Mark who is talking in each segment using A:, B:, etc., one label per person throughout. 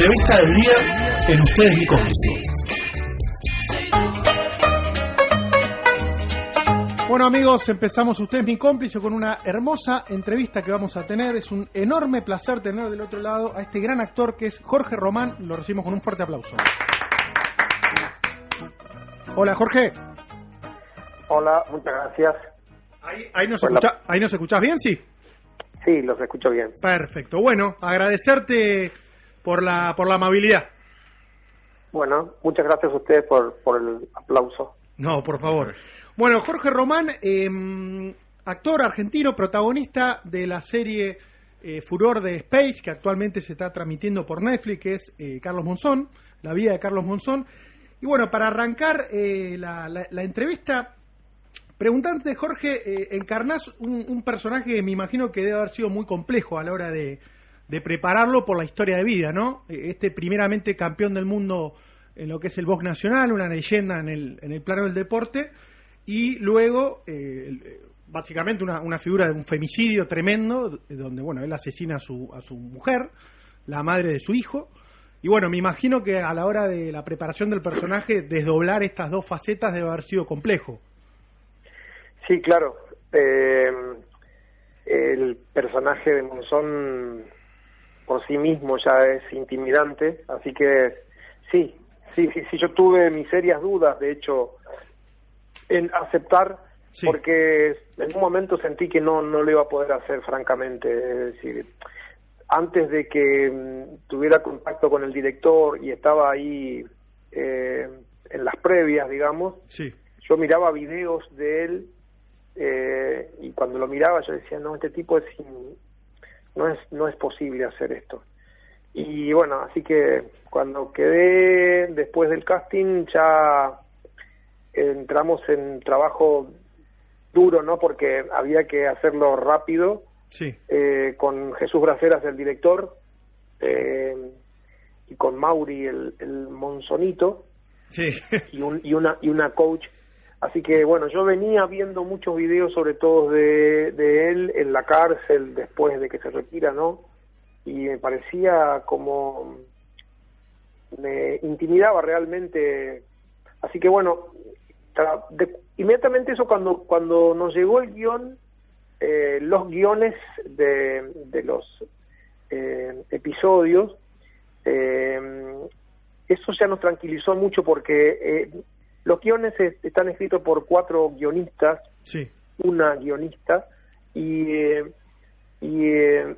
A: entrevista del día en Ustedes Mi Cómplice.
B: Bueno amigos, empezamos Ustedes Mi Cómplice con una hermosa entrevista que vamos a tener. Es un enorme placer tener del otro lado a este gran actor que es Jorge Román. Lo recibimos con un fuerte aplauso. Hola Jorge.
C: Hola, muchas gracias.
B: ¿Ahí nos escuchás bien? Sí.
C: Sí, los escucho bien.
B: Perfecto. Bueno, agradecerte por la amabilidad.
C: Bueno, muchas gracias a ustedes por el aplauso.
B: No, por favor. Bueno, Jorge Román, actor argentino, protagonista de la serie Furor de Space, que actualmente se está transmitiendo por Netflix, que es Carlos Monzón, la vida de Carlos Monzón. Y bueno, para arrancar la entrevista, preguntarte, Jorge, encarnás un personaje que me imagino que debe haber sido muy complejo a la hora de prepararlo por la historia de vida, ¿no? Primeramente campeón del mundo en lo que es el box nacional, una leyenda en el plano del deporte, y luego, básicamente, una figura de un femicidio tremendo, donde, bueno, él asesina a su mujer, la madre de su hijo. Y bueno, me imagino que a la hora de la preparación del personaje, desdoblar estas dos facetas debe haber sido complejo.
C: Sí, claro. El personaje de Monzón por sí mismo ya es intimidante, así que sí, yo tuve mis serias dudas, de hecho, en aceptar, sí, porque en un momento sentí que no lo iba a poder hacer, francamente. Es decir, antes de que tuviera contacto con el director y estaba ahí en las previas, digamos, sí, yo miraba videos de él y cuando lo miraba yo decía, no, este tipo no es posible hacer esto. Y bueno, así que cuando quedé después del casting ya entramos en trabajo duro, ¿no? Porque había que hacerlo rápido. Sí. Con Jesús Braceras, el director, y con Mauri, el monzonito, sí, y una coach. Así que bueno, yo venía viendo muchos videos, sobre todo de él en la cárcel después de que se retira, ¿no? Y me parecía como, me intimidaba realmente. Así que bueno, inmediatamente eso, cuando nos llegó el guión, los guiones de los episodios, eso ya nos tranquilizó mucho, porque los guiones están escritos por 4 guionistas, sí, una guionista, y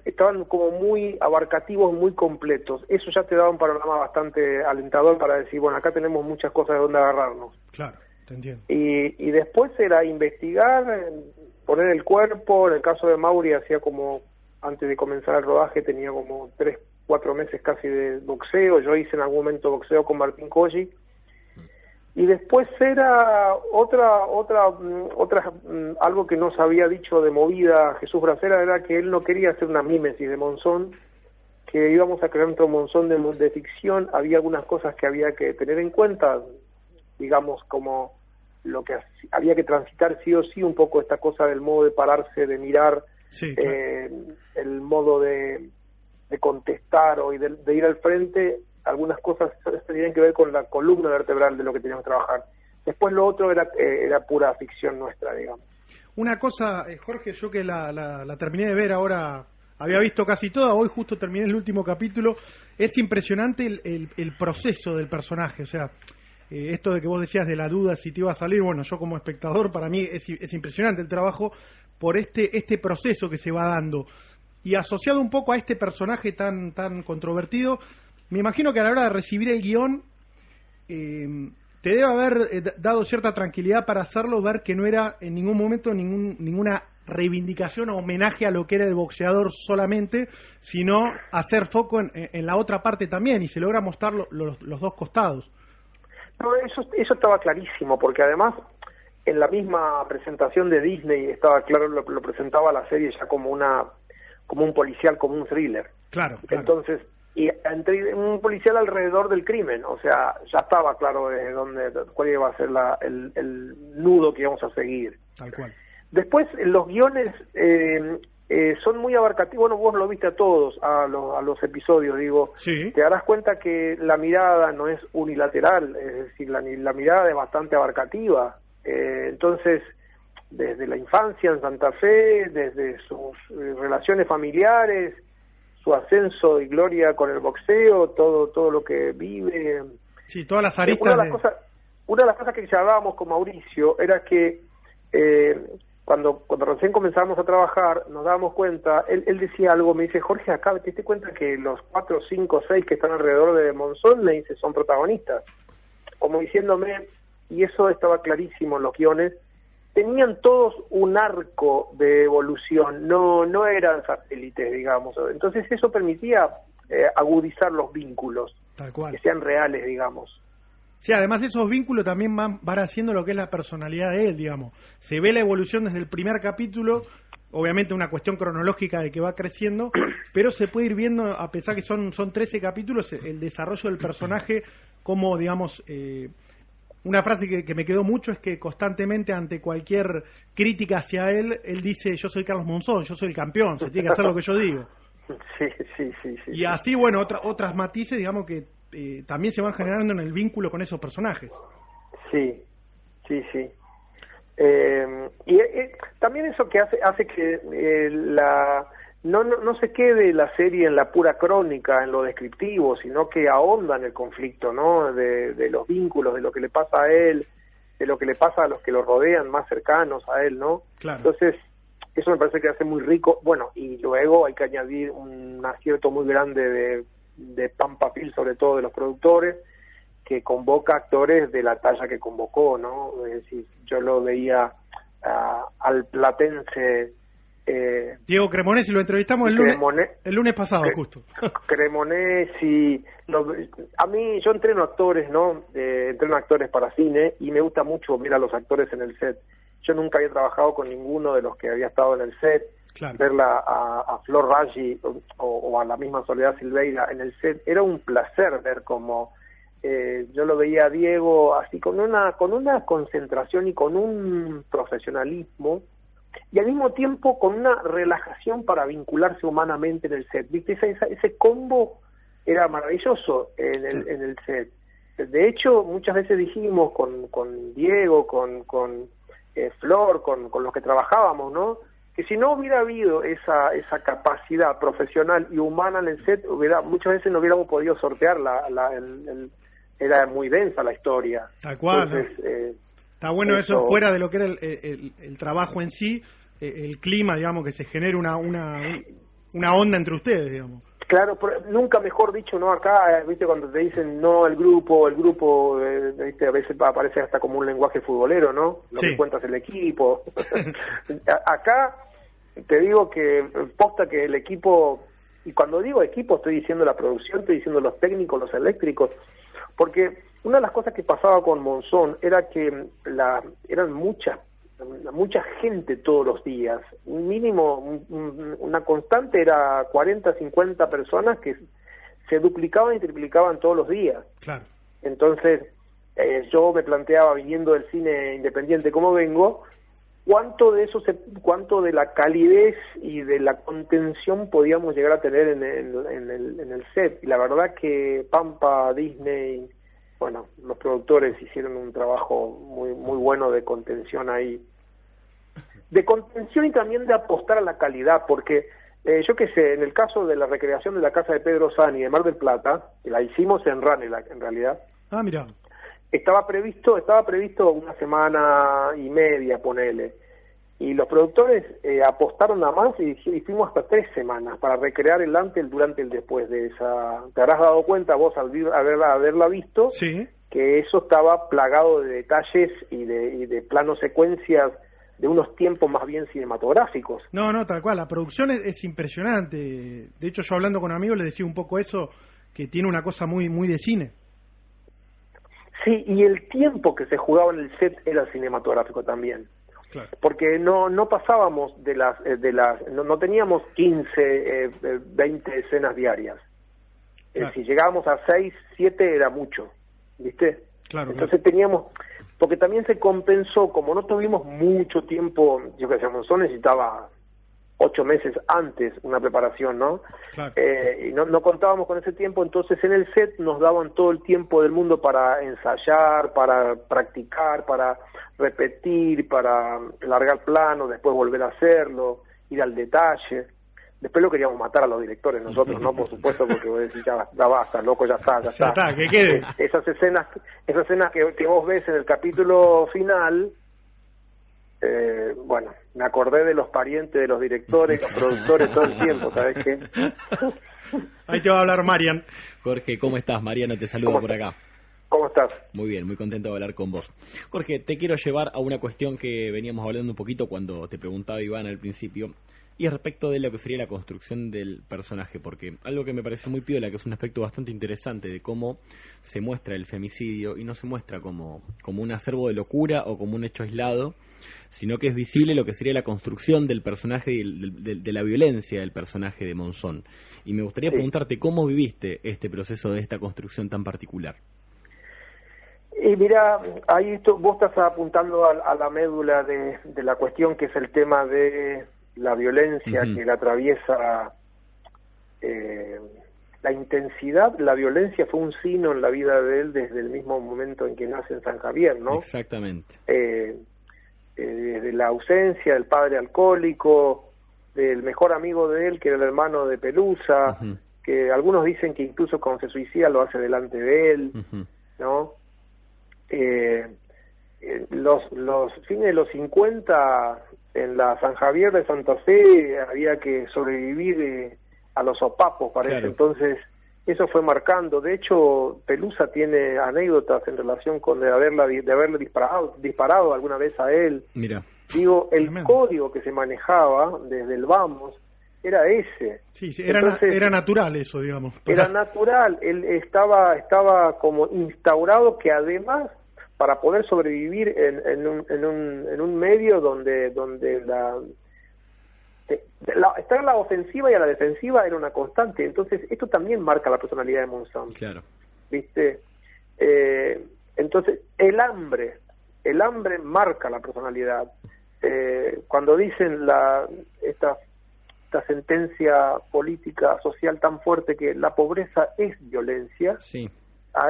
C: estaban como muy abarcativos, muy completos. Eso ya te daba un panorama bastante alentador para decir, bueno, acá tenemos muchas cosas de donde agarrarnos. Claro, te entiendo. Y después era investigar, poner el cuerpo. En el caso de Mauri, hacía como, antes de comenzar el rodaje, tenía como 3-4 meses casi de boxeo. Yo hice en algún momento boxeo con Martín Colli. Y después era algo que nos había dicho de movida Jesús Bracera, era que él no quería hacer una mímesis de Monzón, que íbamos a crear otro Monzón de ficción. Había algunas cosas que había que tener en cuenta, digamos, como lo que había que transitar sí o sí, un poco esta cosa del modo de pararse, de mirar, sí, claro, el modo de contestar o de ir al frente. Algunas cosas tenían que ver con la columna vertebral de lo que teníamos que trabajar. Después lo otro era pura ficción nuestra, digamos. Una cosa,
B: Jorge, yo que la terminé de ver ahora, había visto casi toda, hoy justo terminé el último capítulo. Es impresionante el proceso del personaje, o sea, esto de que vos decías de la duda si te iba a salir, bueno, yo como espectador, para mí es impresionante el trabajo por este proceso que se va dando. Y asociado un poco a este personaje tan controvertido, me imagino que a la hora de recibir el guión te debe haber dado cierta tranquilidad para hacerlo, ver que no era en ningún momento ninguna reivindicación o homenaje a lo que era el boxeador solamente, sino hacer foco en la otra parte también, y se logra mostrar los dos costados.
C: No, eso estaba clarísimo, porque además en la misma presentación de Disney estaba claro, lo presentaba la serie ya como un policial, como un thriller. Claro. Entonces, y entre un policial alrededor del crimen, o sea, ya estaba claro cuál iba a ser el nudo que íbamos a seguir. Tal cual. Después, los guiones, son muy abarcativos. Bueno, vos lo viste a todos, a los episodios, digo.
B: Sí.
C: Te darás cuenta que la mirada no es unilateral, es decir, la mirada es bastante abarcativa. Entonces, desde la infancia en Santa Fe, desde sus relaciones familiares, su ascenso y gloria con el boxeo, todo lo que vive.
B: Sí, todas las aristas.
C: Una de las cosas que charlábamos con Mauricio era que cuando recién comenzamos a trabajar, nos dábamos cuenta, él decía algo, me dice, Jorge, acá te diste cuenta que los 4, 5, 6 que están alrededor de Monzón, me dice, son protagonistas. Como diciéndome, y eso estaba clarísimo en los guiones, tenían todos un arco de evolución, no eran satélites, digamos. Entonces eso permitía agudizar los vínculos,
B: tal cual,
C: que sean reales, digamos.
B: Sí, además esos vínculos también van haciendo lo que es la personalidad de él, digamos. Se ve la evolución desde el primer capítulo, obviamente una cuestión cronológica de que va creciendo, pero se puede ir viendo, a pesar que son 13 capítulos, el desarrollo del personaje, como, digamos, una frase que me quedó mucho es que constantemente ante cualquier crítica hacia él dice, yo soy Carlos Monzón, yo soy el campeón, se tiene que hacer lo que yo digo.
C: Sí.
B: Y así, bueno, otras matices, digamos, que también se van generando en el vínculo con esos personajes. Sí.
C: Y también eso que hace que no se quede la serie en la pura crónica, en lo descriptivo, sino que ahonda en el conflicto, ¿no? De los vínculos, de lo que le pasa a él, de lo que le pasa a los que lo rodean, más cercanos a él, ¿no?
B: Claro.
C: Entonces, eso me parece que hace muy rico. Bueno, y luego hay que añadir un acierto muy grande de Pampa Film, sobre todo de los productores, que convoca actores de la talla que convocó, ¿no? Es decir, yo lo veía al platense
B: Diego Cremonesi, lo entrevistamos el lunes pasado, justo.
C: Cremonesi, a mí, yo entreno actores, ¿no? Entreno actores para cine y me gusta mucho ver a los actores en el set. Yo nunca había trabajado con ninguno de los que había estado en el set. Claro. Verla a Flor Raggi o a la misma Soledad Silveira en el set, era un placer ver cómo yo lo veía a Diego así con una concentración y con un profesionalismo y al mismo tiempo con una relajación para vincularse humanamente en el set. ¿Viste? Ese combo era maravilloso en el set. De hecho, muchas veces dijimos con Diego, con Flor, con los que trabajábamos, ¿no? Que si no hubiera habido esa capacidad profesional y humana en el set, muchas veces no hubiéramos podido sortear era muy densa la historia.
B: Tal cual.
C: Entonces,
B: está bueno eso fuera de lo que era el trabajo en sí, el clima, digamos, que se genere una onda entre ustedes, digamos.
C: Claro, pero nunca mejor dicho, ¿no? Acá, ¿viste? Cuando te dicen no, el grupo, ¿viste? A veces aparece hasta como un lenguaje futbolero, ¿no? Lo que cuentas el equipo. Acá te digo que posta que el equipo, y cuando digo equipo estoy diciendo la producción, estoy diciendo los técnicos, los eléctricos, porque una de las cosas que pasaba con Monzón era que eran mucha gente todos los días. Un mínimo, una constante era 40, 50 personas que se duplicaban y triplicaban todos los días.
B: Claro.
C: Entonces, yo me planteaba, viniendo del cine independiente como vengo, cuánto de la calidez y de la contención podíamos llegar a tener en el set. Y la verdad que Pampa, Disney, bueno, los productores hicieron un trabajo muy muy bueno de contención ahí. De contención y también de apostar a la calidad, porque yo qué sé, en el caso de la recreación de la casa de Pedro Sani de Mar del Plata, que la hicimos en Ranelagh en realidad.
B: Ah, mira.
C: Estaba previsto una semana y media, ponele. Y los productores apostaron a más y fuimos hasta 3 semanas para recrear el antes, el durante y el después de esa. Te habrás dado cuenta vos al haberla visto,
B: sí,
C: que eso estaba plagado de detalles y de planos secuencias de unos tiempos más bien cinematográficos.
B: No, tal cual. La producción es impresionante. De hecho, yo hablando con amigos les decía un poco eso, que tiene una cosa muy muy de cine.
C: Sí, y el tiempo que se jugaba en el set era cinematográfico también. Claro. Porque no pasábamos no teníamos 15, 20 escenas diarias. Claro. Si llegábamos a 6, 7 era mucho, ¿viste?
B: Claro.
C: Entonces teníamos, porque también se compensó, como no tuvimos mucho tiempo, yo que sé, Monzón necesitaba 8 meses antes una preparación, ¿no?
B: Claro.
C: Y no contábamos con ese tiempo, entonces en el set nos daban todo el tiempo del mundo para ensayar, para practicar, para repetir, para largar plano, después volver a hacerlo, ir al detalle. Después lo queríamos matar a los directores nosotros, ¿no? Por supuesto, porque vos decís, ya basta, loco, ya está.
B: Ya está, que quede.
C: Esas escenas que vos ves en el capítulo final, bueno, me acordé de los parientes de los directores, los productores todo el tiempo, ¿sabes qué?
B: Ahí te va a hablar Marian.
D: Jorge, ¿cómo estás? Mariana te saluda por acá.
C: ¿Cómo estás?
D: Muy bien, muy contento de hablar con vos. Jorge, te quiero llevar a una cuestión que veníamos hablando un poquito cuando te preguntaba Iván al principio, y es respecto de lo que sería la construcción del personaje, porque algo que me parece muy piola, que es un aspecto bastante interesante de cómo se muestra el femicidio, y no se muestra como un acervo de locura o como un hecho aislado, sino que es visible lo que sería la construcción del personaje y de la violencia del personaje de Monzón. Y me gustaría preguntarte cómo viviste este proceso de esta construcción tan particular.
C: Y mira, ahí vos estás apuntando a la médula de la cuestión, que es el tema de la violencia que la atraviesa, la intensidad. La violencia fue un signo en la vida de él desde el mismo momento en que nace en San Javier, ¿no?
D: Exactamente.
C: Desde la ausencia del padre alcohólico, del mejor amigo de él, que era el hermano de Pelusa, que algunos dicen que incluso cuando se suicida lo hace delante de él, ¿no? Los fines de los 50, en la San Javier de Santa Fe, había que sobrevivir a los sopapos, parece. Claro. Entonces, eso fue marcando. De hecho, Pelusa tiene anécdotas en relación con de haberle disparado alguna vez a él.
D: Mira.
C: Digo, el código que se manejaba desde el vamos era ese.
B: Sí, era natural eso, digamos.
C: Era natural. Él estaba como instaurado, que además, para poder sobrevivir en un medio donde estar en la ofensiva y a la defensiva era una constante. Entonces esto también marca la personalidad de Monzón.
D: Claro.
C: ¿Viste? Entonces el hambre marca la personalidad. Cuando dicen esta sentencia política social tan fuerte, que la pobreza es violencia,
D: sí,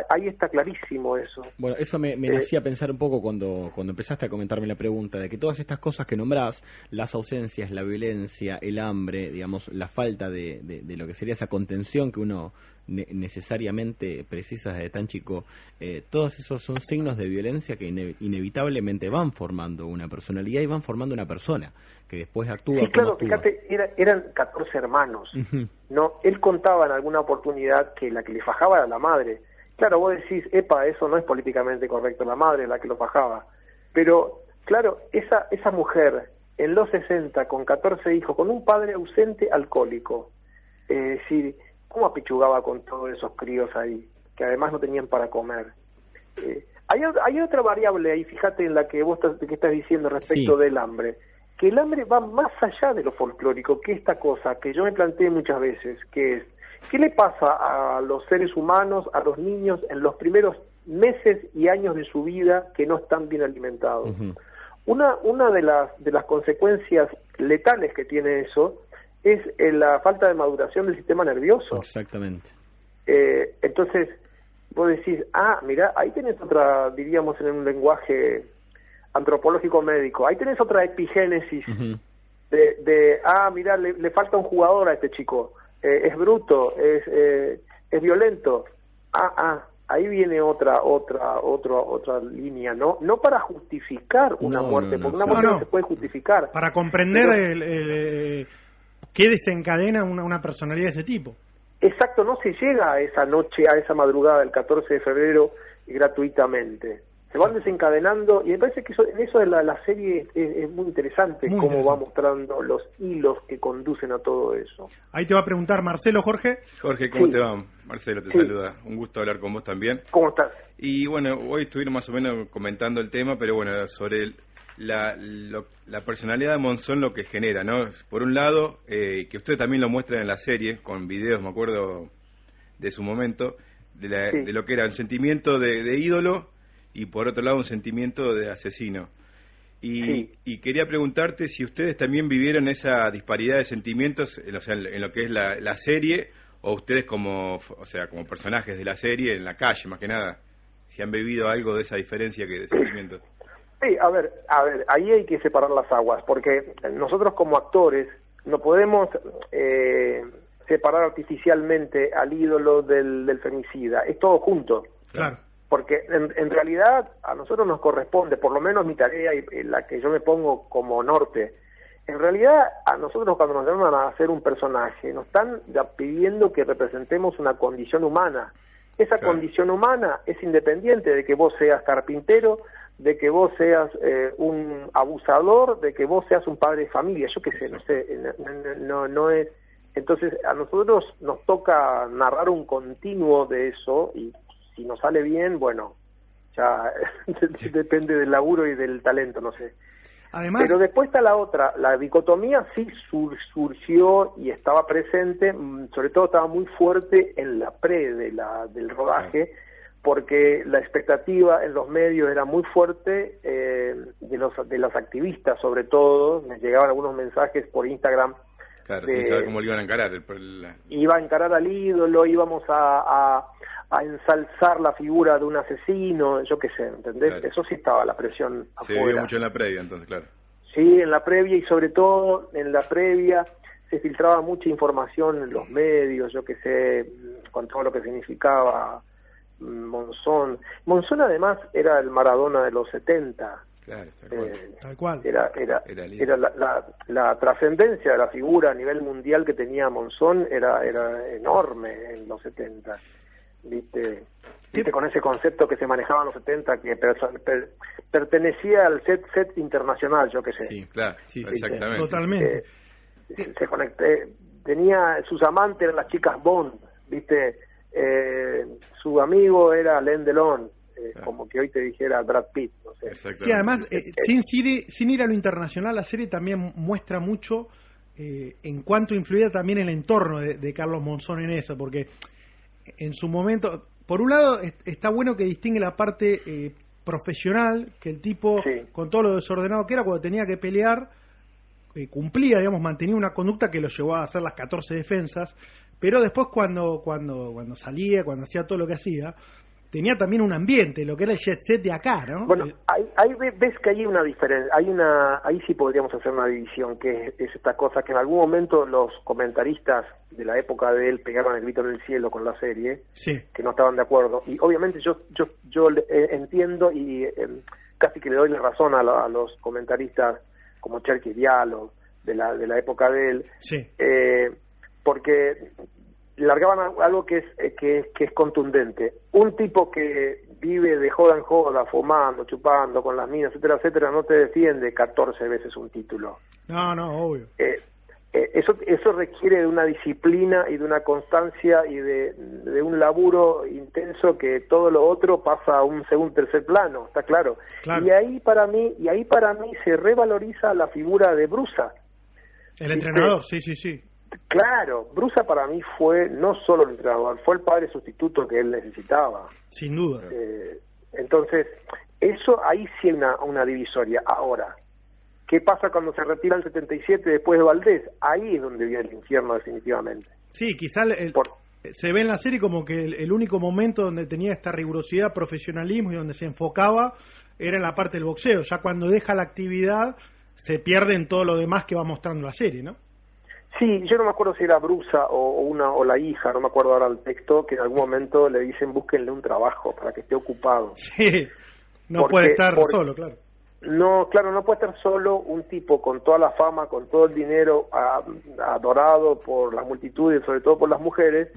C: ahí está clarísimo eso.
D: Bueno, eso me hacía pensar un poco cuando empezaste a comentarme la pregunta, de que todas estas cosas que nombrás, las ausencias, la violencia, el hambre, digamos, la falta de lo que sería esa contención que uno necesariamente precisa desde tan chico, todos esos son signos de violencia que inevitablemente van formando una personalidad y van formando una persona que después actúa.
C: Sí, claro,
D: actúa.
C: Fíjate, eran 14 hermanos. No, él contaba en alguna oportunidad que la que le fajaba era la madre. Claro, vos decís, eso no es políticamente correcto, la madre es la que lo fajaba. Pero, claro, esa mujer en los 60, con 14 hijos, con un padre ausente alcohólico, es decir, ¿cómo apechugaba con todos esos críos ahí, que además no tenían para comer? Hay otra variable ahí, fíjate, en la que vos estás diciendo respecto del hambre, que el hambre va más allá de lo folclórico, que esta cosa que yo me planteé muchas veces, que es, ¿qué le pasa a los seres humanos, a los niños, en los primeros meses y años de su vida que no están bien alimentados? Una de las consecuencias letales que tiene eso es la falta de maduración del sistema nervioso.
D: Exactamente.
C: Entonces, vos decís, mirá, ahí tenés otra, diríamos en un lenguaje antropológico médico, ahí tenés otra epigénesis mirá, le falta un jugador a este chico. Es bruto, es violento. Ahí viene otra línea, ¿no? No para justificar una muerte, porque una muerte no se puede justificar.
B: Para comprender qué desencadena una personalidad de ese tipo.
C: Exacto, no se llega a esa noche, a esa madrugada del 14 de febrero gratuitamente. Se van desencadenando, y me parece que eso de la serie es muy interesante, cómo va mostrando los hilos que conducen a todo eso.
B: Ahí te va a preguntar Marcelo, Jorge.
E: Jorge, ¿cómo te va? Marcelo te saluda, un gusto hablar con vos también.
C: ¿Cómo estás?
E: Y bueno, hoy estuvieron más o menos comentando el tema, pero bueno, sobre la personalidad de Monzón, lo que genera, ¿no? Por un lado, que ustedes también lo muestran en la serie, con videos, me acuerdo de su momento, de lo que era el sentimiento de ídolo, y por otro lado un sentimiento de asesino. Y quería preguntarte si ustedes también vivieron esa disparidad de sentimientos en lo que es la serie, o ustedes como personajes de la serie, en la calle más que nada, si han vivido algo de esa diferencia de sentimientos.
C: Sí, a ver, ahí hay que separar las aguas, porque nosotros como actores no podemos separar artificialmente al ídolo del femicida, es todo junto.
B: Claro.
C: Porque en realidad a nosotros nos corresponde, por lo menos mi tarea y la que yo me pongo como norte, en realidad a nosotros cuando nos llaman a hacer un personaje, nos están pidiendo que representemos una condición humana. Esa condición humana es independiente de que vos seas carpintero, de que vos seas un abusador, de que vos seas un padre de familia, yo qué sé, no es... Entonces a nosotros nos toca narrar un continuo de eso, y si nos sale bien, bueno, ya depende del laburo y del talento, no sé.
B: Además,
C: pero después está la otra, la dicotomía sí surgió y estaba presente, sobre todo estaba muy fuerte en la del rodaje, porque la expectativa en los medios era muy fuerte, de los activistas sobre todo, me llegaban algunos mensajes por Instagram.
E: Claro, sin saber cómo lo iban a encarar.
C: Iba a encarar al ídolo, íbamos a ensalzar la figura de un asesino, yo qué sé, ¿entendés? Claro. Eso sí estaba la presión
E: afuera. Se vio mucho en la previa, entonces, claro.
C: Sí, en la previa, y sobre todo en la previa se filtraba mucha información en los medios, yo qué sé, con todo lo que significaba Monzón. Monzón además era el Maradona de los 70.
E: Claro,
B: tal cual.
C: Era la trascendencia de la figura a nivel mundial que tenía Monzón era enorme en los 70. ¿Viste, con ese concepto que se manejaba en los 70, que pertenecía al set internacional, yo qué sé.
E: Sí, claro, sí, exactamente.
B: Totalmente.
C: Se conecté, tenía sus amantes, eran las chicas Bond, ¿viste? Su amigo era Alain Delon, como que hoy te dijera Brad Pitt, no sé.
B: Sí, además, sin ir a lo internacional, la serie también muestra mucho en cuanto influía también el entorno de Carlos Monzón en eso, porque en su momento, por un lado, está bueno que distingue la parte profesional, que el tipo, con todo lo desordenado que era, cuando tenía que pelear, cumplía, digamos, mantenía una conducta que lo llevó a hacer las 14 defensas, pero después cuando salía, cuando hacía todo lo que hacía, tenía también un ambiente, lo que era el jet set de acá, ¿no?
C: Bueno, ahí ves que hay una diferencia, ahí sí podríamos hacer una división, que es esta cosa que en algún momento los comentaristas de la época de él pegaron el grito en el cielo con la serie, que no estaban de acuerdo, y obviamente yo entiendo y casi que le doy la razón a los comentaristas como Cherky Diallo de la época de él, porque largaban algo que es contundente. Un tipo que vive de joda en joda, fumando, chupando, con las minas, etcétera, etcétera, no te defiende 14 veces un título.
B: No, obvio.
C: Eso requiere de una disciplina y de una constancia y de un laburo intenso, que todo lo otro pasa a un segundo, tercer plano, está claro. Y ahí para mí se revaloriza la figura de Brusa.
B: El entrenador, sí.
C: Claro, Brusa para mí fue no solo el entrenador, fue el padre sustituto que él necesitaba.
B: Sin duda.
C: Entonces, eso ahí sí hay una divisoria. Ahora, ¿qué pasa cuando se retira el 77 después de Valdés? Ahí es donde viene el infierno definitivamente.
B: Sí, quizás se ve en la serie como que el único momento donde tenía esta rigurosidad, profesionalismo y donde se enfocaba era en la parte del boxeo. Ya cuando deja la actividad se pierde en todo lo demás que va mostrando la serie, ¿no?
C: Sí, yo no me acuerdo si era Brusa o la hija, no me acuerdo ahora el texto, que en algún momento le dicen búsquenle un trabajo para que esté ocupado.
B: Sí, puede estar solo, claro.
C: No, claro, no puede estar solo un tipo con toda la fama, con todo el dinero, adorado por las multitudes, sobre todo por las mujeres,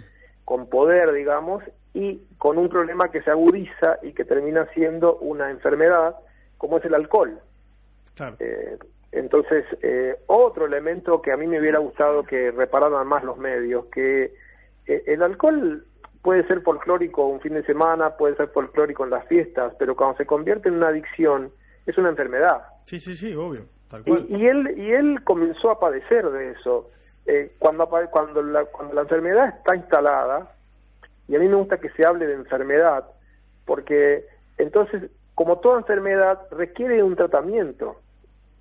C: con poder, digamos, y con un problema que se agudiza y que termina siendo una enfermedad, como es el alcohol.
B: Claro.
C: Entonces, otro elemento que a mí me hubiera gustado que repararan más los medios, que el alcohol puede ser folclórico un fin de semana, puede ser folclórico en las fiestas, pero cuando se convierte en una adicción, es una enfermedad.
B: Sí, obvio, tal cual.
C: Y él comenzó a padecer de eso. Cuando la enfermedad está instalada, y a mí me gusta que se hable de enfermedad, porque entonces, como toda enfermedad, requiere un tratamiento.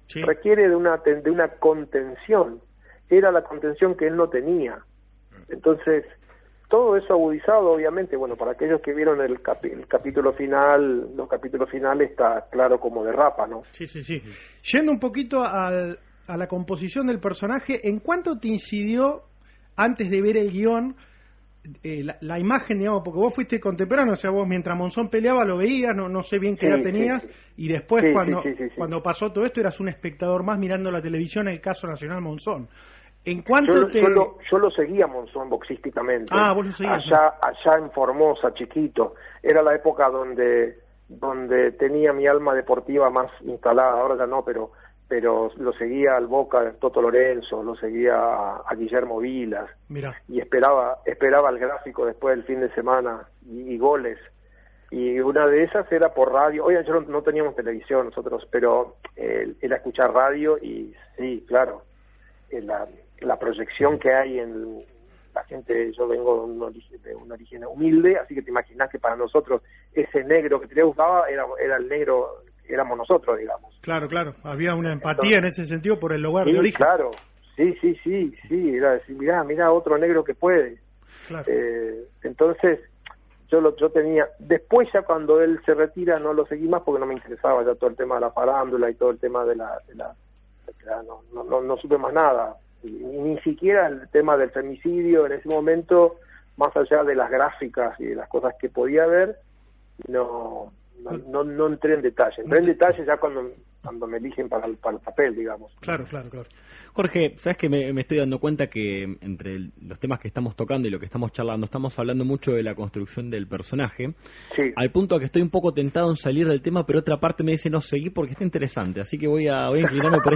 B: Sí.
C: requiere de una contención. Era la contención que él no tenía. Entonces, todo eso agudizado, obviamente, bueno, para aquellos que vieron el capítulo final, los capítulos finales, está claro como derrapa, ¿no?
B: Sí. Yendo un poquito a la composición del personaje, ¿en cuánto te incidió, antes de ver el guión, la imagen, digamos, porque vos fuiste contemporáneo, o sea, vos mientras Monzón peleaba lo veías, no sé bien qué edad tenías, y después cuando pasó todo esto eras un espectador más mirando la televisión, el caso Nacional Monzón. ¿En cuánto
C: yo lo seguía Monzón boxísticamente.
B: Ah, vos lo seguías.
C: Allá en Formosa, chiquito. Era la época donde tenía mi alma deportiva más instalada. Ahora ya no, pero lo seguía al Boca, Toto Lorenzo, lo seguía a Guillermo Vilas.
B: Mirá.
C: Y esperaba el gráfico después del fin de semana y goles. Y una de esas era por radio. Oye, yo no teníamos televisión nosotros, pero era escuchar radio y sí, claro. La proyección que hay en la gente, yo vengo de un origen humilde, así que te imaginas que para nosotros ese negro que te gustaba era el negro, éramos nosotros, digamos.
B: Claro, había una empatía en ese sentido por el lugar de origen.
C: Claro, sí, era decir, mirá otro negro que puede.
B: Claro.
C: Entonces, yo tenía, después ya cuando él se retira no lo seguí más porque no me interesaba ya todo el tema de la farándula y todo el tema no supe más nada. Ni siquiera el tema del femicidio en ese momento, más allá de las gráficas y de las cosas que podía ver, no entré en detalle. Entré en detalle ya cuando me eligen para el papel, digamos.
B: Claro.
D: Jorge, sabes que me estoy dando cuenta que entre los temas que estamos tocando y lo que estamos charlando, estamos hablando mucho de la construcción del personaje,
C: sí.
D: Al punto que estoy un poco tentado en salir del tema, pero otra parte me dice no seguí porque está interesante, así que voy a inclinarme por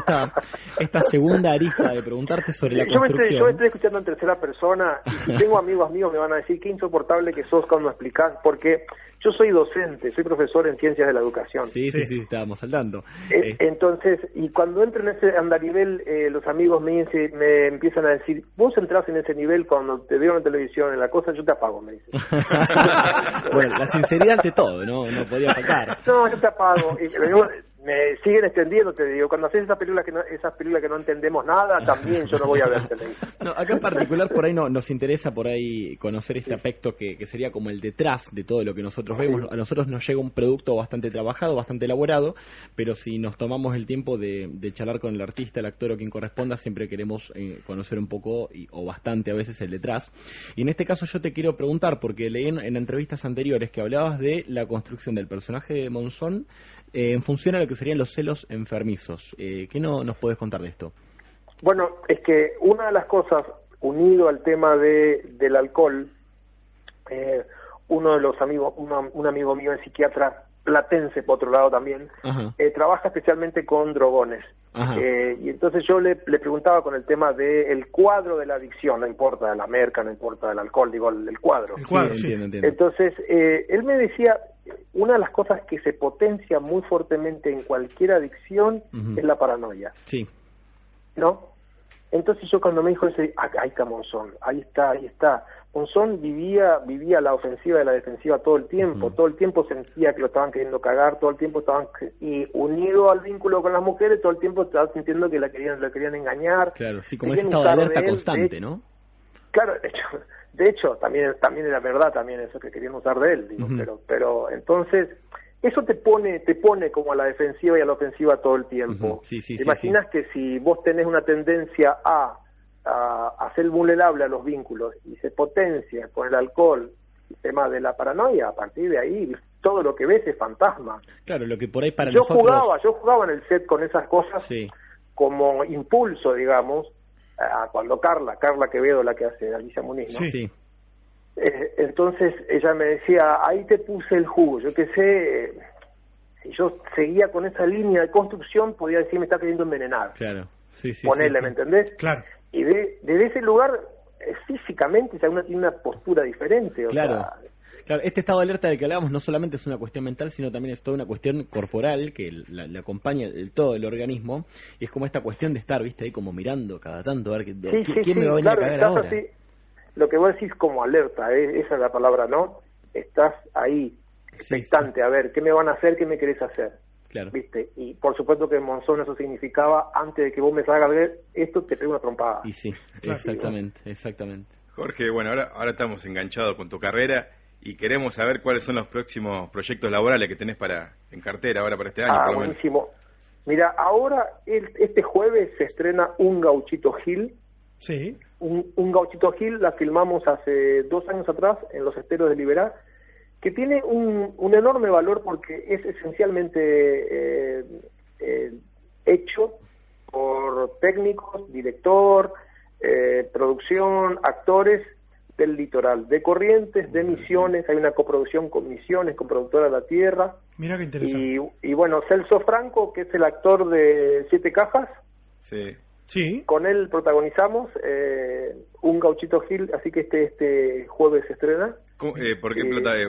D: esta segunda arista de preguntarte sobre la construcción.
C: Yo me estoy escuchando en tercera persona y si tengo amigos míos me van a decir qué insoportable que sos cuando explicás, porque yo soy docente, soy profesor en ciencias de la educación.
D: Sí, estábamos saltando.
C: Entonces, y cuando entro en ese andarivel, los amigos me empiezan a decir, vos entrás en ese nivel cuando te veo en televisión, en la cosa, yo te apago, me dicen.
D: Bueno, la sinceridad ante todo, no podía faltar.
C: No, yo te apago. Me siguen extendiendo, te digo, cuando haces esas películas que no entendemos nada, también yo no voy a ver televisión.
D: No, acá en particular por ahí nos interesa por ahí conocer este aspecto que sería como el detrás de todo lo que nosotros vemos. A nosotros nos llega un producto bastante trabajado, bastante elaborado, pero si nos tomamos el tiempo de charlar con el artista, el actor o quien corresponda, siempre queremos conocer un poco o bastante a veces el detrás. Y en este caso yo te quiero preguntar, porque leí en entrevistas anteriores que hablabas de la construcción del personaje de Monzón en función a lo que serían los celos enfermizos. ¿Qué nos puedes contar de esto?
C: Bueno, es que una de las cosas, unido al tema del alcohol, uno de los amigos, un amigo mío es psiquiatra platense, por otro lado también, trabaja especialmente con drogones. Y entonces yo le preguntaba con el tema del cuadro de la adicción, no importa la merca, no importa el alcohol, digo el cuadro.
B: El cuadro,
D: sí. Entiendo.
C: Entonces, él me decía, una de las cosas que se potencia muy fuertemente en cualquier adicción es la paranoia.
D: Sí.
C: ¿No? Entonces yo cuando me dijo eso, ahí está Monzón, ahí está. Monzón vivía la ofensiva y la defensiva todo el tiempo sentía que lo estaban queriendo cagar, todo el tiempo y unido al vínculo con las mujeres, todo el tiempo estaba sintiendo que la querían engañar.
D: Claro, sí, como ese estado de alerta constante, ¿no?
C: Claro, de hecho también era verdad también eso que querían usar de él, digo, pero entonces eso te pone como a la defensiva y a la ofensiva todo el tiempo.
D: Sí,
C: ¿Te imaginas que si vos tenés una tendencia a ser vulnerable a los vínculos y se potencia con el alcohol, el tema de la paranoia, a partir de ahí todo lo que ves es fantasma?
D: Claro, lo que por ahí para
C: yo
D: nosotros...
C: Yo jugaba en el set con esas cosas como impulso, digamos, cuando Carla Quevedo, la que hace Alicia Muniz, ¿no?
D: Sí.
C: Entonces ella me decía, ahí te puse el jugo, yo qué sé, si yo seguía con esa línea de construcción podía decir me está queriendo envenenar.
D: Claro, sí.
C: Ponerle, ¿me entendés?
B: Claro.
C: Y desde ese lugar, físicamente ya uno tiene una postura diferente.
D: Claro, este estado de alerta del que hablábamos no solamente es una cuestión mental, sino también es toda una cuestión corporal que le acompaña todo el organismo, y es como esta cuestión de estar, viste, ahí como mirando cada tanto, a ver quién me va a venir a cagar ahora.
C: Así, lo que vos decís como alerta, esa es la palabra, ¿no? Estás ahí, expectante, a ver, ¿qué me van a hacer? ¿Qué me querés hacer?
D: Claro.
C: ¿Viste? Y por supuesto que en Monzón eso significaba, antes de que vos me salgas a ver esto, te pego una trompada.
D: Y sí,
B: Claro.
D: exactamente.
E: Jorge, bueno, ahora estamos enganchados con tu carrera y queremos saber cuáles son los próximos proyectos laborales que tenés en cartera ahora para este año, por lo menos.
C: Buenísimo. Mira, ahora, este jueves se estrena Un Gauchito Gil.
B: Sí.
C: Un Gauchito Gil la filmamos hace 2 años atrás en los esteros de Liberá, que tiene un enorme valor porque es esencialmente hecho por técnicos, director, producción, actores del litoral, de Corrientes, de Misiones. Hay una coproducción con Misiones, con Productora de la Tierra.
B: Mira qué interesante.
C: Y bueno, Celso Franco, que es el actor de Siete Cajas,
E: Sí.
B: Sí.
C: con él protagonizamos Un Gauchito Gil, así que este jueves se estrena.
E: ¿Por qué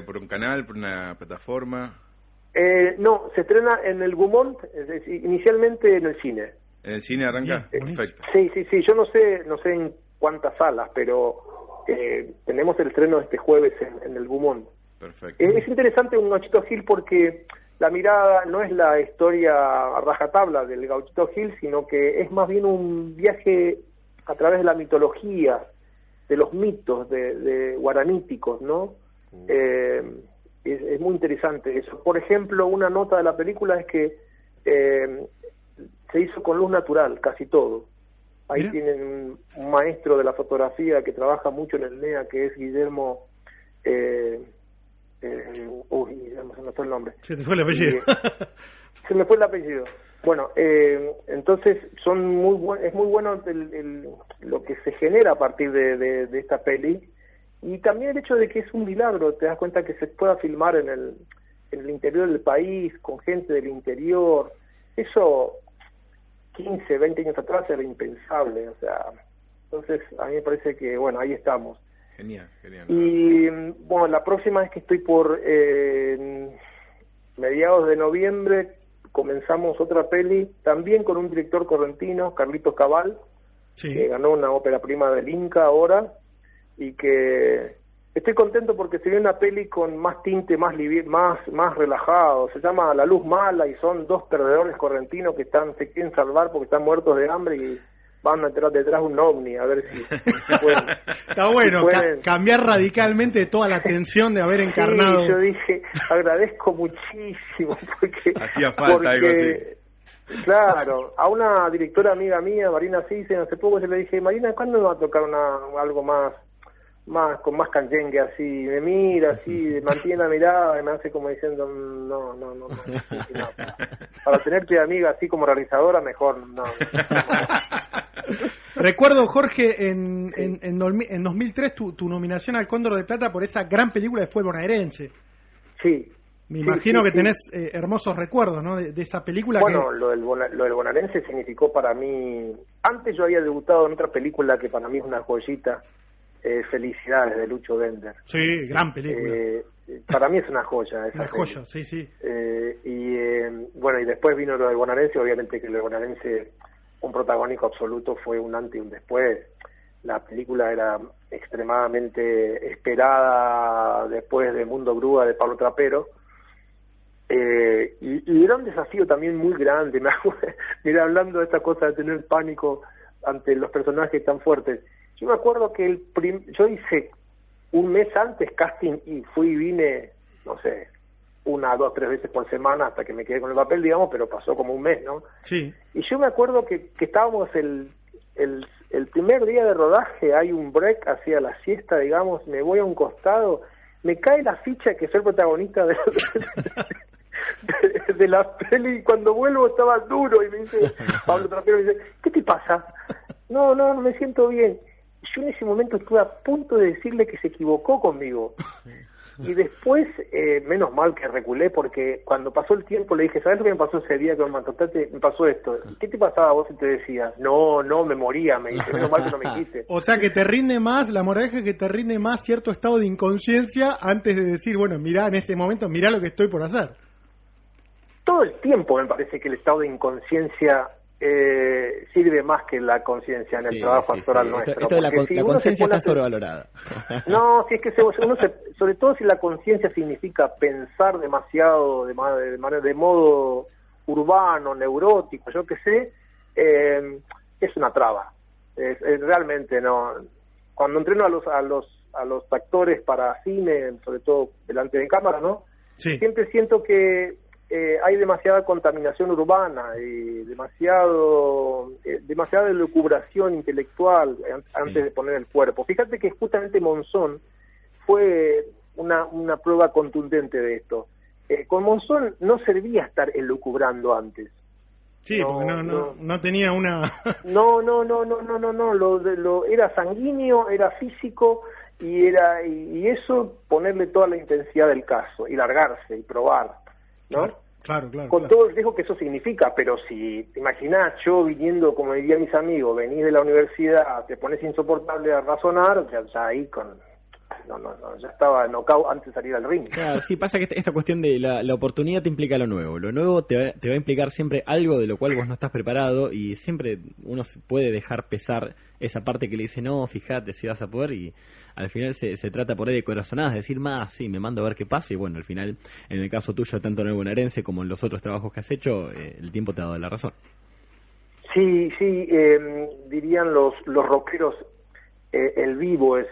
E: por un canal, por una plataforma?
C: No, se estrena en el Gumont, inicialmente en el cine.
E: ¿En el cine arranca?
B: Bien,
E: Perfecto.
C: Sí, yo no sé en cuántas salas, pero tenemos el estreno este jueves en el Gumont.
E: Perfecto.
C: Es interesante Un Gauchito Gil porque la mirada no es la historia a rajatabla del Gauchito Gil, sino que es más bien un viaje a través de la mitología, de los mitos de guaraníticos, ¿no? Es muy interesante eso. Por ejemplo, una nota de la película es que se hizo con luz natural, casi todo. Ahí
B: Mira.
C: tienen un maestro de la fotografía que trabaja mucho en el NEA, que es Guillermo... Guillermo, se me fue el nombre.
B: Se te fue el apellido.
C: Se me fue el apellido. Bueno, entonces es muy bueno lo que se genera a partir de esta peli, y también el hecho de que es un milagro. Te das cuenta que se pueda filmar en el interior del país, con gente del interior. Eso 15, 20 años atrás era impensable, o sea, entonces a mí me parece que, bueno, ahí estamos.
E: Genial.
C: Y bueno, la próxima es que estoy por mediados de noviembre, comenzamos otra peli, también con un director correntino, Carlitos Cabal,
B: Sí.
C: que ganó una ópera prima del Inca ahora, y que estoy contento porque se ve una peli con más tinte, más relajado. Se llama La Luz Mala y son 2 perdedores correntinos que se quieren salvar porque están muertos de hambre y van detrás de un ovni a ver si pueden.
B: Está bueno,
C: si pueden.
B: cambiar radicalmente toda la tensión de haber encarnado.
C: Sí, yo dije, agradezco muchísimo porque
E: Hacía falta algo así.
C: Claro, a una directora amiga mía, Marina Cisen, hace poco yo le dije, Marina, ¿cuándo me va a tocar algo más con más canyengue así? Me mira así, mantiene la mirada y me hace como diciendo, no. Para tenerte de amiga así como realizadora, mejor no.
B: Recuerdo, Jorge, en 2003 tu nominación al Cóndor de Plata por esa gran película que fue bonaerense.
C: Sí.
B: Me imagino que tenés hermosos recuerdos, ¿no? De esa película.
C: Bueno, lo del bonaerense significó para mí... Antes yo había debutado en otra película que para mí es una joyita, Felicidades, de Lucho Bender.
B: Sí, gran película.
C: Para mí es una joya. Esa
B: una joya, sí.
C: Bueno, y después vino lo del bonaerense, obviamente que lo del bonaerense, un protagónico absoluto, fue un antes y un después. La película era extremadamente esperada después de Mundo Grúa de Pablo Trapero. Y era un desafío también muy grande. Mira, hablando de esta cosa de tener pánico ante los personajes tan fuertes, yo me acuerdo que yo hice un mes antes casting y fui y vine, no sé, 1, 2, 3 veces por semana hasta que me quedé con el papel, digamos, pero pasó como un mes, ¿no?
B: Sí.
C: Y yo me acuerdo que estábamos el primer día de rodaje, hay un break hacia la siesta, digamos, me voy a un costado, me cae la ficha que soy el protagonista de la peli, y cuando vuelvo estaba duro y me dice, Pablo Trapero me dice, ¿qué te pasa? No me siento bien. Yo en ese momento estuve a punto de decirle que se equivocó conmigo. Y después, menos mal que reculé, porque cuando pasó el tiempo le dije, ¿sabes lo que me pasó ese día que me pasó esto? ¿Qué te pasaba a vos y te decías? No, me moría, me dice, menos mal que no me dijiste.
B: O sea que te rinde más, la moraleja es que te rinde más cierto estado de inconsciencia antes de decir, bueno, mirá en ese momento, mirá lo que estoy por hacer.
C: Todo el tiempo me parece que el estado de inconsciencia sirve más que la conciencia en el trabajo actoral nuestro.
D: Esto de la conciencia está sobrevalorada.
C: No, si es que sobre todo si la conciencia significa pensar demasiado de modo urbano, neurótico, yo qué sé, es una traba. Es realmente no. Cuando entreno a los actores para cine, sobre todo delante de cámara, ¿no?
B: Sí.
C: Siempre siento que hay demasiada contaminación urbana y demasiada elucubración intelectual antes de poner el cuerpo. Fíjate que justamente Monzón fue una prueba contundente de esto. Con Monzón no servía estar elucubrando antes.
B: Sí, porque no tenía una...
C: No, era sanguíneo, era físico, y eso ponerle toda la intensidad del caso, y largarse, y probar, ¿no?
B: Claro.
C: Con todo el riesgo que eso significa, pero si te imaginás, yo viniendo, como dirían mis amigos, venís de la universidad, te pones insoportable a razonar, ya ahí ya estaba knockout antes de salir al ring.
D: Claro, sí, pasa que esta cuestión de la oportunidad te implica lo nuevo te va a implicar siempre algo de lo cual vos no estás preparado, y siempre uno se puede dejar pesar esa parte que le dice, no, fíjate si vas a poder, y al final se trata por ahí de corazonadas, decir, más, sí, me mando a ver qué pasa, y bueno, al final, en el caso tuyo, tanto en el bonaerense como en los otros trabajos que has hecho, el tiempo te ha dado la razón.
C: Sí, dirían los rockeros, el vivo es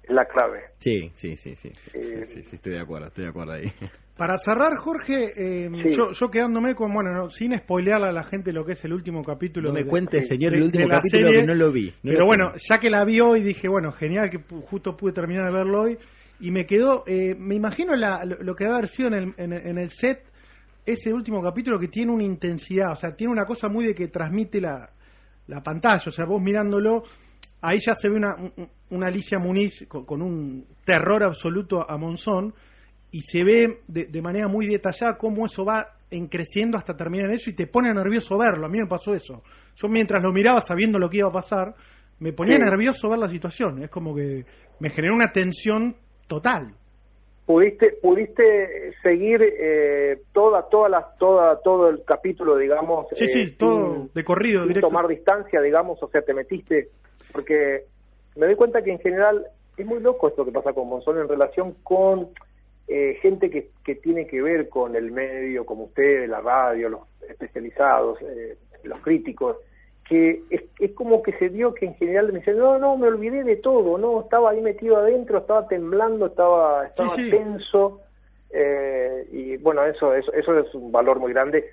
C: la clave.
D: Sí, estoy de acuerdo ahí.
B: Para cerrar, Jorge,
C: sí.
B: yo quedándome con, sin spoilearle a la gente lo que es el último capítulo.
D: No me cuente, señor, el
B: de
D: último
B: la
D: capítulo
B: serie,
D: que no lo vi.
B: Pero bueno, ya que la vi hoy, dije, bueno, genial que justo pude terminar de verlo hoy, y me quedó, me imagino lo que va a haber sido en el set, ese último capítulo que tiene una intensidad, o sea, tiene una cosa muy de que transmite la pantalla, o sea, vos mirándolo, ahí ya se ve una Alicia Muniz con un terror absoluto a Monzón, y se ve de manera muy detallada cómo eso va creciendo hasta terminar en eso, y te pone nervioso verlo. A mí me pasó eso. Yo mientras lo miraba sabiendo lo que iba a pasar, me ponía nervioso ver la situación. Es como que me generó una tensión total.
C: ¿Pudiste seguir todo el capítulo, digamos?
B: Sí, todo de corrido,
C: sin
B: directo.
C: Tomar distancia, digamos, o sea, te metiste, porque me doy cuenta que en general es muy loco esto que pasa con Monzón en relación con gente que tiene que ver con el medio, como ustedes, la radio, los especializados, los críticos, que es como que se dio que en general me dicen, no, me olvidé de todo, no, estaba ahí metido adentro, estaba temblando, estaba
B: sí.
C: tenso, y bueno, eso es un valor muy grande.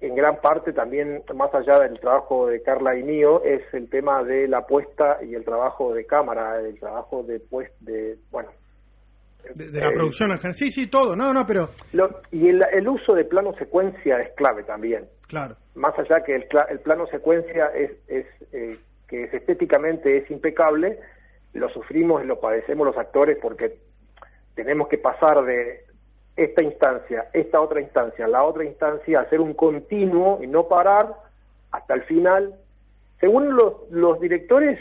C: En gran parte también, más allá del trabajo de Carla y mío, es el tema de la puesta y el trabajo de cámara, el trabajo de
B: la producción en general. Sí, todo, pero...
C: Y el uso de plano secuencia es clave también.
B: Claro.
C: Más allá que el plano secuencia que estéticamente es impecable, lo sufrimos y lo padecemos los actores porque tenemos que pasar de esta instancia, esta otra instancia, la otra instancia, hacer un continuo y no parar hasta el final. Según los directores,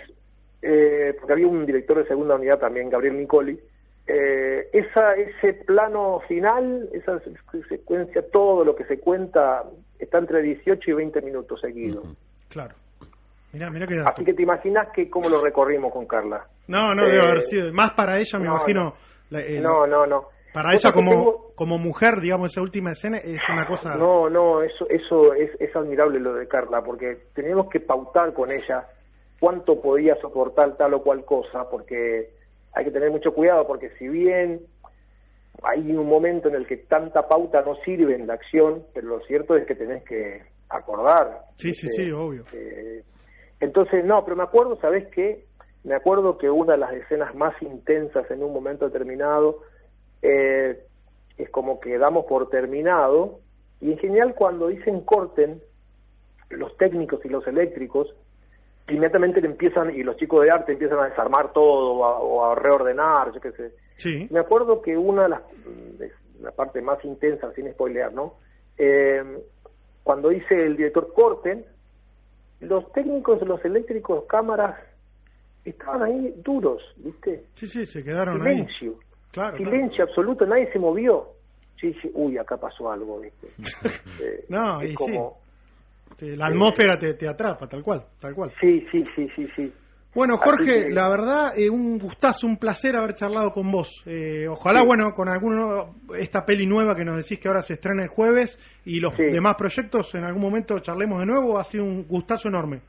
C: porque había un director de segunda unidad también, Gabriel Nicoli, ese plano final, esa secuencia, todo lo que se cuenta está entre 18 y 20 minutos seguidos.
B: Claro. Mirá qué dato.
C: Así que te imaginas que cómo lo recorrimos con Carla.
B: No, debe haber sido. Más para ella, me imagino.
C: No.
B: Para ella como mujer, digamos, esa última escena es una cosa...
C: No, eso es admirable lo de Carla, porque teníamos que pautar con ella cuánto podía soportar tal o cual cosa, porque hay que tener mucho cuidado, porque si bien hay un momento en el que tanta pauta no sirve en la acción, pero lo cierto es que tenés que acordar.
B: Sí, obvio.
C: Entonces, pero me acuerdo, ¿sabés qué? Me acuerdo que una de las escenas más intensas en un momento determinado es como que damos por terminado, y en general cuando dicen corten, los técnicos y los eléctricos inmediatamente y los chicos de arte empiezan a desarmar todo o a reordenar, yo qué sé.
B: Sí.
C: Me acuerdo que una de la parte más intensa, sin spoilear, ¿no? Cuando dice el director corten, los técnicos, los eléctricos, cámaras, estaban ahí duros, ¿viste?
B: Sí, se quedaron
C: silencio,
B: ahí. Claro,
C: silencio absoluto, nadie se movió. Sí, acá pasó algo, ¿viste?
B: No,
C: y como...
B: La atmósfera te atrapa, tal cual.
C: Sí.
B: Bueno, Jorge,
C: Así que-
B: la verdad, un gustazo, un placer haber charlado con vos. Ojalá,
C: Sí.
B: bueno, con esta peli nueva que nos decís que ahora se estrena el jueves y los
C: Sí.
B: demás proyectos, en algún momento charlemos de nuevo. Ha sido un gustazo enorme.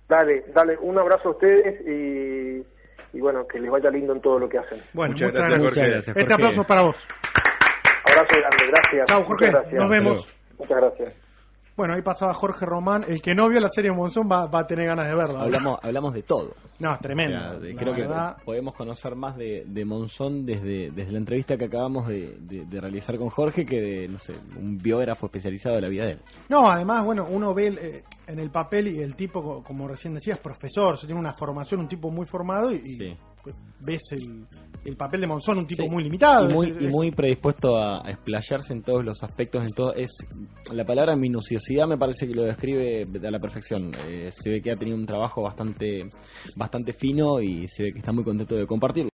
C: Dale, un abrazo a ustedes y bueno, que les vaya lindo en todo lo que hacen.
B: Bueno,
E: Muchas
B: muchas
E: gracias,
B: gracias.
E: Jorge.
D: Muchas gracias,
B: Este
D: Jorge.
B: aplauso es para vos.
C: Abrazo grande, gracias.
B: Chao, Jorge.
C: Muchas gracias.
B: Nos vemos.
C: Muchas gracias.
B: Bueno, ahí pasaba Jorge Román. El que no vio la serie Monzón va a tener ganas de verla.
D: Hablamos de todo.
B: No, tremendo.
D: O sea,
B: La
D: creo
B: verdad.
D: que podemos conocer más de Monzón desde la entrevista que acabamos de realizar con Jorge que de, no sé, un biógrafo especializado de la vida de él.
B: No, además, bueno, uno ve en el papel y el tipo, como recién decías, profesor, tiene una formación, un tipo muy formado y
D: Sí.
B: pues, ves el papel de Monzón, un tipo
D: Sí.
B: muy limitado.
D: Y muy predispuesto a explayarse en todos los aspectos, en todo. La palabra minuciosidad me parece que lo describe a la perfección. Se ve que ha tenido un trabajo bastante fino y se ve que está muy contento de compartirlo.